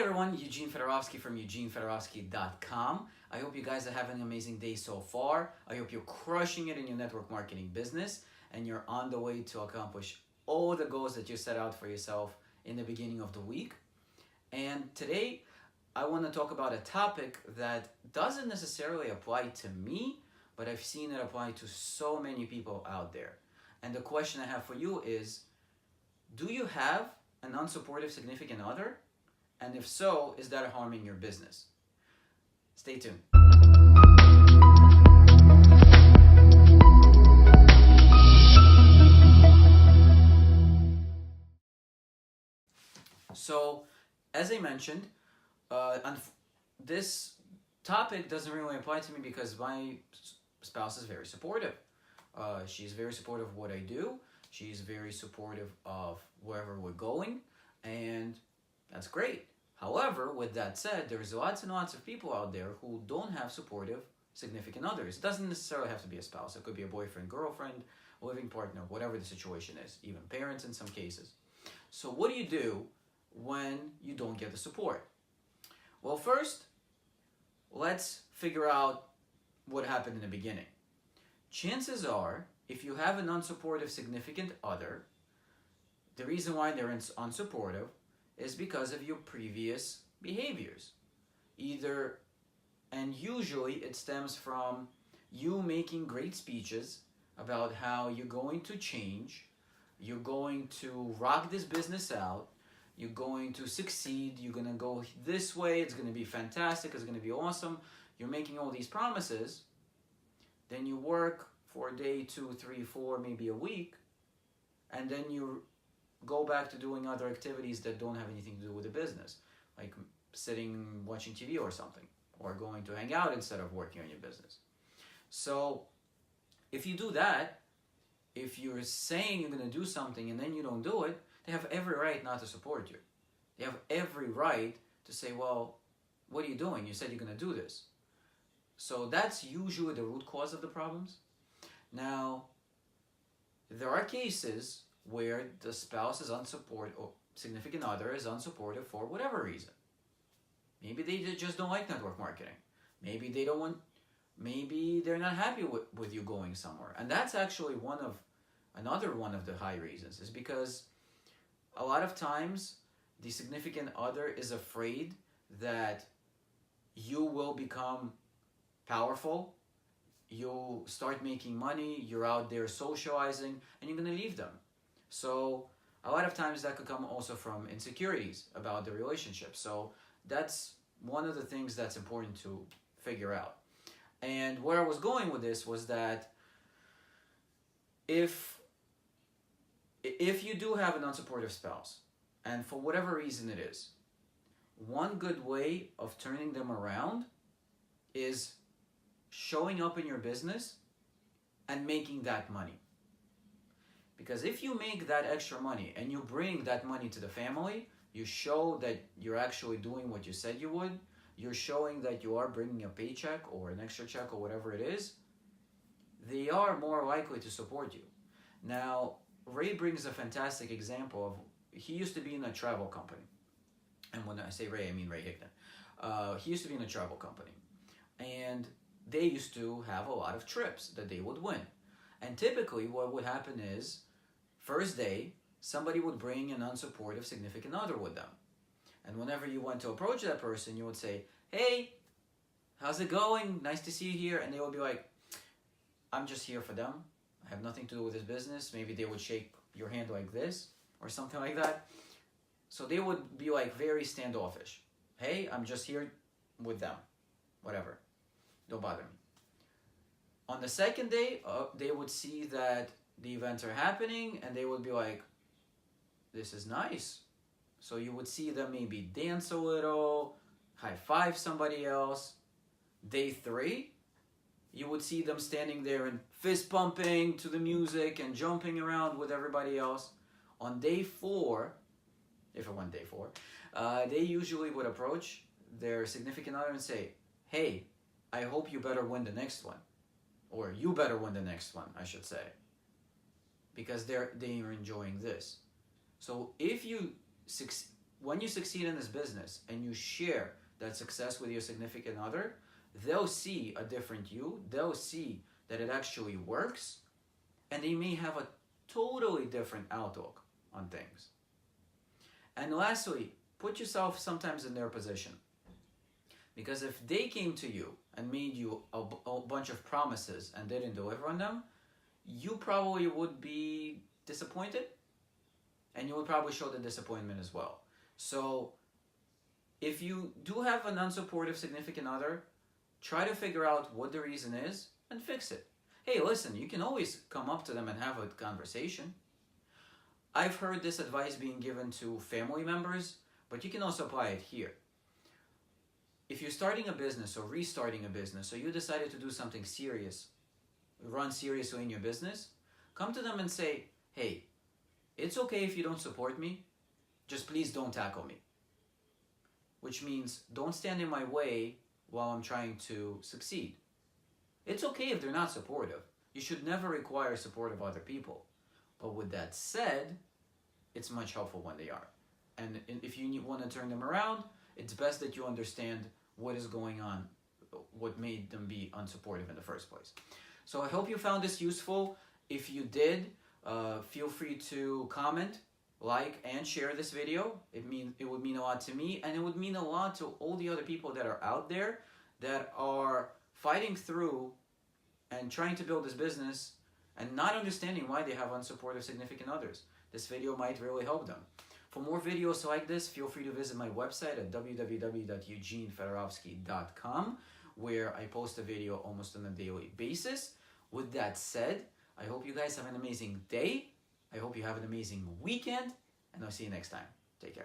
everyone, Eugene Fedorovsky from eugenefedorovsky.com. I hope you guys are having an amazing day so far. I hope you're crushing it in your network marketing business and you're on the way to accomplish all the goals that you set out for yourself in the beginning of the week. And today, I want to talk about a topic that doesn't necessarily apply to me, but I've seen it apply to so many people out there. And the question I have for you is, do you have an unsupportive significant other? And if so, is that harming your business? Stay tuned. So, as I mentioned, this topic doesn't really apply to me because my spouse is very supportive. She's very supportive of what I do. She's very supportive of wherever we're going, and that's great. However, with that said, there's lots and lots of people out there who don't have supportive significant others. It doesn't necessarily have to be a spouse. It could be a boyfriend, girlfriend, living partner, whatever the situation is, even parents in some cases. So what do you do when you don't get the support? Well, first, let's figure out what happened in the beginning. Chances are, if you have an unsupportive significant other, the reason why they're unsupportive is because of your previous behaviors. And usually it stems from you making great speeches about how you're going to change, you're going to rock this business out, you're going to succeed, you're going to go this way, it's going to be fantastic, it's going to be awesome. You're making all these promises, then you work for a day, 2, 3, 4, maybe a week, and then you go back to doing other activities that don't have anything to do with the business, like sitting watching TV or something, or going to hang out instead of working on your business. So if you do that, if you're saying you're going to do something and then you don't do it, they have every right not to support you. They have every right to say, well, what are you doing? You said you're going to do this. So that's usually the root cause of the problems. Now, there are cases where the spouse is unsupportive, or significant other is unsupportive for whatever reason. Maybe they just don't like network marketing. Maybe they're not happy with you going somewhere. And that's actually another one of the high reasons, is because a lot of times the significant other is afraid that you will become powerful, you'll start making money, you're out there socializing, and you're going to leave them. So a lot of times that could come also from insecurities about the relationship. So that's one of the things that's important to figure out. And where I was going with this was that if you do have an unsupportive spouse, and for whatever reason it is, one good way of turning them around is showing up in your business and making that money. Because if you make that extra money and you bring that money to the family, you show that you're actually doing what you said you would, you're showing that you are bringing a paycheck or an extra check or whatever it is, they are more likely to support you. Now, Ray brings a fantastic example of, he used to be in a travel company. And when I say Ray, I mean Ray Hickman. He used to be in a travel company. And they used to have a lot of trips that they would win. And typically what would happen is, first day, somebody would bring an unsupportive significant other with them. And whenever you went to approach that person, you would say, hey, how's it going? Nice to see you here. And they would be like, I'm just here for them. I have nothing to do with this business. Maybe they would shake your hand like this or something like that. So they would be like very standoffish. Hey, I'm just here with them. Whatever. Don't bother me. On the second day, they would see that the events are happening and they would be like, this is nice. So you would see them maybe dance a little, high five somebody else. Day 3, you would see them standing there and fist pumping to the music and jumping around with everybody else. On day 4, if it went day 4, they usually would approach their significant other and say, hey, I hope you better win the next one. Or you better win the next one, I should say. Because they are enjoying this. So if you when you succeed in this business and you share that success with your significant other, they'll see a different you, they'll see that it actually works, and they may have a totally different outlook on things. And lastly, put yourself sometimes in their position. Because if they came to you and made you a bunch of promises and didn't deliver on them, you probably would be disappointed, and you would probably show the disappointment as well. So if you do have an unsupportive significant other, try to figure out what the reason is and fix it. Hey, listen, you can always come up to them and have a conversation. I've heard this advice being given to family members, but you can also apply it here. If you're starting a business or restarting a business, or you decided to do something serious, run seriously in your business, come to them and say, hey, it's okay if you don't support me, just please don't tackle me. Which means don't stand in my way while I'm trying to succeed. It's okay if they're not supportive. You should never require support of other people. But with that said, it's much helpful when they are. And if you want to turn them around, it's best that you understand what is going on, what made them be unsupportive in the first place. So I hope you found this useful. If you did, feel free to comment, like, and share this video. It would mean a lot to me, and it would mean a lot to all the other people that are out there that are fighting through and trying to build this business and not understanding why they have unsupportive significant others. This video might really help them. For more videos like this, feel free to visit my website at www.eugenefedorovsky.com, where I post a video almost on a daily basis. With that said, I hope you guys have an amazing day. I hope you have an amazing weekend, and I'll see you next time. Take care.